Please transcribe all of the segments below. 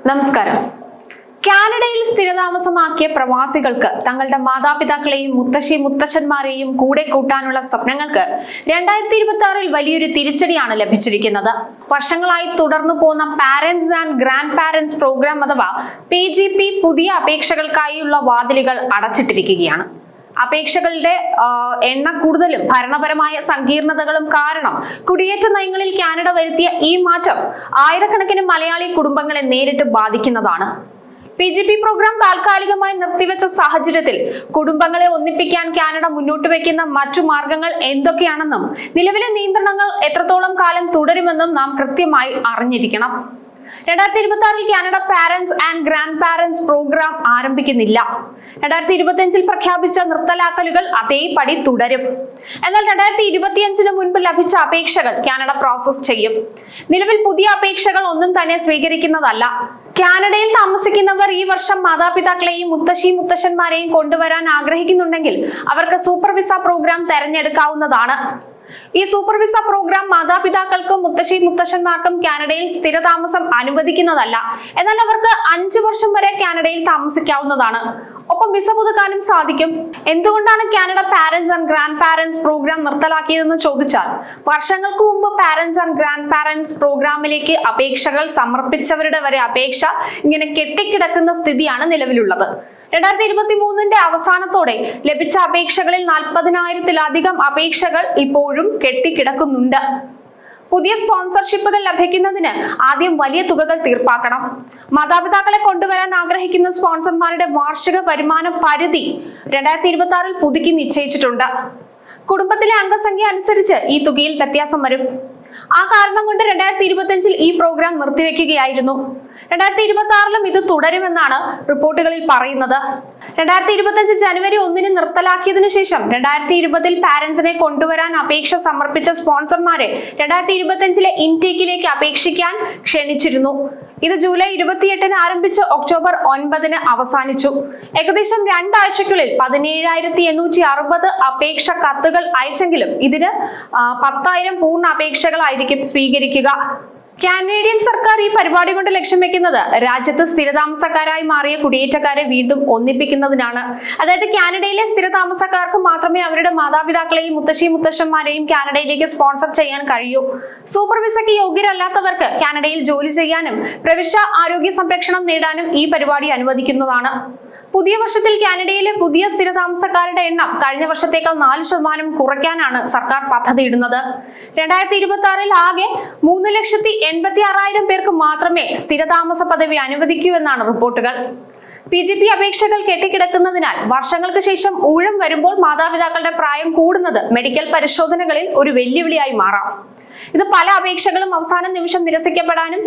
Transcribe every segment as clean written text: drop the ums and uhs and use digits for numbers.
നമസ്കാരം. കാനഡയിൽ സ്ഥിരതാമസമാക്കിയ പ്രവാസികൾക്ക് തങ്ങളുടെ മാതാപിതാക്കളെയും മുത്തശ്ശന്മാരെയും കൂടെ കൂട്ടാനുള്ള സ്വപ്നങ്ങൾക്ക് 2026 വലിയൊരു തിരിച്ചടിയാണ് ലഭിച്ചിരിക്കുന്നത്. വർഷങ്ങളായി തുടർന്നു പോന്ന parents and grandparents programme അഥവാ PGP പുതിയ അപേക്ഷകൾക്കായുള്ള വാതിലുകൾ അടച്ചിട്ടിരിക്കുകയാണ്. അപേക്ഷകളുടെ എണ്ണം കൂടുതലും ഭരണപരമായ സങ്കീർണതകളും കാരണം കുടിയേറ്റ നയങ്ങളിൽ കാനഡ വരുത്തിയ ഈ മാറ്റം ആയിരക്കണക്കിന് മലയാളി കുടുംബങ്ങളെ നേരിട്ട് ബാധിക്കുന്നതാണ്. PGP പ്രോഗ്രാം താൽക്കാലികമായി നിർത്തിവെച്ച സാഹചര്യത്തിൽ കുടുംബങ്ങളെ ഒന്നിപ്പിക്കാൻ കാനഡ മുന്നോട്ട് വയ്ക്കുന്ന മറ്റു മാർഗങ്ങൾ എന്തൊക്കെയാണെന്നും നിലവിലെ നിയന്ത്രണങ്ങൾ എത്രത്തോളം കാലം തുടരുമെന്നും നാം കൃത്യമായി അറിഞ്ഞിരിക്കണം. 2026 Canada parents and grandparents program ആരംഭിക്കുന്നില്ല. 2025 പ്രഖ്യാപിച്ച നിർത്തലാക്കലുകൾ അതേപടി തുടരും. എന്നാൽ 2025 മുൻപ് ലഭിച്ച അപേക്ഷകൾ കാനഡ പ്രോസസ് ചെയ്യും. നിലവിൽ പുതിയ അപേക്ഷകൾ ഒന്നും തന്നെ സ്വീകരിക്കുന്നതല്ല. കാനഡയിൽ താമസിക്കുന്നവർ ഈ വർഷം മാതാപിതാക്കളെയും മുത്തശ്ശന്മാരെയും കൊണ്ടുവരാൻ ആഗ്രഹിക്കുന്നുണ്ടെങ്കിൽ അവർക്ക് സൂപ്പർ വിസ പ്രോഗ്രാം തെരഞ്ഞെടുക്കാവുന്നതാണ്. ഈ സൂപ്പർ വിസ പ്രോഗ്രാം മാതാപിതാക്കൾക്കും മുത്തശ്ശന്മാർക്കും കാനഡയിൽ സ്ഥിരതാമസം അനുവദിക്കുന്നതല്ല. എന്നാൽ അവർക്ക് 5 വർഷം വരെ കാനഡയിൽ താമസിക്കാവുന്നതാണ്. ഒപ്പം വിസ പുതുക്കാനും സാധിക്കും. എന്തുകൊണ്ടാണ് Canada parents and grandparents program നിർത്തലാക്കിയതെന്ന് ചോദിച്ചാൽ, വർഷങ്ങൾക്ക് മുമ്പ് പാരന്റ്സ് ആൻഡ് ഗ്രാൻഡ് പാരന്റ്സ് പ്രോഗ്രാമിലേക്ക് അപേക്ഷകൾ സമർപ്പിച്ചവരുടെ വരെ അപേക്ഷ ഇങ്ങനെ കെട്ടിക്കിടക്കുന്ന സ്ഥിതിയാണ് നിലവിലുള്ളത്. 2023 അവസാനത്തോടെ ലഭിച്ച അപേക്ഷകളിൽ 40,000-ത്തിലധികം അപേക്ഷകൾ ഇപ്പോഴും കെട്ടിക്കിടക്കുന്നുണ്ട്. പുതിയ സ്പോൺസർഷിപ്പുകൾ ലഭിക്കുന്നതിന് ആദ്യം വലിയ തുകകൾ തീർപ്പാക്കണം. മാതാപിതാക്കളെ കൊണ്ടുവരാൻ ആഗ്രഹിക്കുന്ന സ്പോൺസർമാരുടെ വാർഷിക വരുമാന പരിധി 2026 പുതുക്കി നിശ്ചയിച്ചിട്ടുണ്ട്. കുടുംബത്തിലെ അംഗസംഖ്യ അനുസരിച്ച് ഈ തുകയിൽ വ്യത്യാസം വരും. ആ കാരണം കൊണ്ട് 2025 ഈ പ്രോഗ്രാം നിർത്തിവെക്കുകയായിരുന്നു. 2026 ഇത് തുടരുമെന്നാണ് റിപ്പോർട്ടുകളിൽ പറയുന്നത്. 2025 ജനുവരി 1 നിർത്തലാക്കിയതിനു ശേഷം 2020 പാരന്റ്സിനെ കൊണ്ടുവരാൻ അപേക്ഷ സമർപ്പിച്ച സ്പോൺസർമാരെ 2025 ഇൻടേക്കിലേക്ക് അപേക്ഷിക്കാൻ ക്ഷണിച്ചിരുന്നു. ഇത് ജൂലൈ 28 ആരംഭിച്ച് ഒക്ടോബർ 9 അവസാനിച്ചു. ഏകദേശം 2 ആഴ്ചയ്ക്കുള്ളിൽ 17,860 അപേക്ഷ കത്തുകൾ അയച്ചെങ്കിലും ഇതിന് 10,000 പൂർണ്ണ അപേക്ഷകളായിരിക്കും സ്വീകരിക്കുക. കാനേഡിയൻ സർക്കാർ ഈ പരിപാടി കൊണ്ട് ലക്ഷ്യം വെക്കുന്നത് രാജ്യത്ത് സ്ഥിരതാമസക്കാരായി മാറിയ കുടിയേറ്റക്കാരെ വീണ്ടും ഒന്നിപ്പിക്കുന്നതിനാണ്. അതായത് കാനഡയിലെ സ്ഥിരതാമസക്കാർക്ക് മാത്രമേ അവരുടെ മാതാപിതാക്കളെയും മുത്തശ്ശന്മാരെയും കാനഡയിലേക്ക് സ്പോൺസർ ചെയ്യാൻ കഴിയൂ. സൂപ്പർ വിസയ്ക്ക് യോഗ്യരല്ലാത്തവർക്ക് കാനഡയിൽ ജോലി ചെയ്യാനും പ്രവിശ്യ ആരോഗ്യ സംരക്ഷണം നേടാനും ഈ പരിപാടി അനുവദിക്കുന്നതാണ്. പുതിയ വർഷത്തിൽ കാനഡയിലെ പുതിയ സ്ഥിരതാമസക്കാരുടെ എണ്ണം കഴിഞ്ഞ വർഷത്തേക്കാൾ 4% കുറയ്ക്കാനാണ് സർക്കാർ പദ്ധതിയിടുന്നത്. 2026 ആകെ 3,86,000 പേർക്ക് മാത്രമേ സ്ഥിരതാമസ പദവി അനുവദിക്കൂ എന്നാണ് റിപ്പോർട്ടുകൾ. PGP അപേക്ഷകൾ കെട്ടിക്കിടക്കുന്നതിനാൽ വർഷങ്ങൾക്ക് ശേഷം ഊഴം വരുമ്പോൾ മാതാപിതാക്കളുടെ പ്രായം കൂടുന്നത് മെഡിക്കൽ പരിശോധനകളിൽ ഒരു വെല്ലുവിളിയായി മാറാം. ഇത് പല അപേക്ഷകളും അവസാന നിമിഷം നിരസിക്കപ്പെടാനും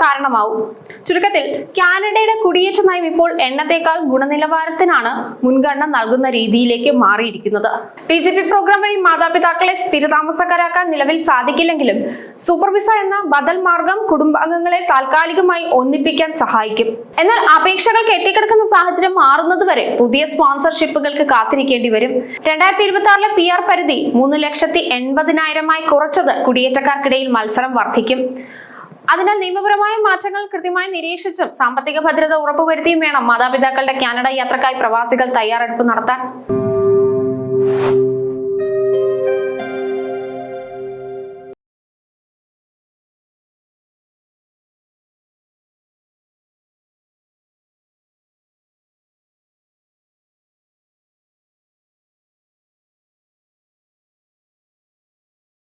കാരണമാവും. ചുരുക്കത്തിൽ കാനഡയുടെ കുടിയേറ്റ നയം ഇപ്പോൾ എണ്ണത്തേക്കാൾ ഗുണനിലവാരത്തിനാണ് മുൻഗണന നൽകുന്ന രീതിയിലേക്ക് മാറിയിരിക്കുന്നത്. PGP പ്രോഗ്രാം വഴി മാതാപിതാക്കളെ സ്ഥിരതാമസക്കാരാക്കാൻ നിലവിൽ സാധിക്കില്ലെങ്കിലും സൂപ്പർ വിസ എന്ന ബദൽ മാർഗം കുടുംബാംഗങ്ങളെ താൽക്കാലികമായി ഒന്നിപ്പിക്കാൻ സഹായിക്കും. എന്നാൽ അപേക്ഷകൾ കെട്ടിക്കിടക്കുന്ന സാഹചര്യം മാറുന്നതുവരെ പുതിയ സ്പോൺസർഷിപ്പുകൾക്ക് കാത്തിരിക്കേണ്ടി വരും. 2026 PR പരിധി 3,80,000 കുറച്ചത് കുടിയേറ്റക്കാർക്കിടയിൽ മത്സരം വർദ്ധിക്കും. അതിനാൽ നിയമപരമായ മാറ്റങ്ങൾ കൃത്യമായി നിരീക്ഷിച്ചും സാമ്പത്തിക ഭദ്രത ഉറപ്പുവരുത്തിയും വേണം മാതാപിതാക്കളുടെ കാനഡ യാത്രക്കായി പ്രവാസികൾ തയ്യാറെടുപ്പ് നടത്താൻ.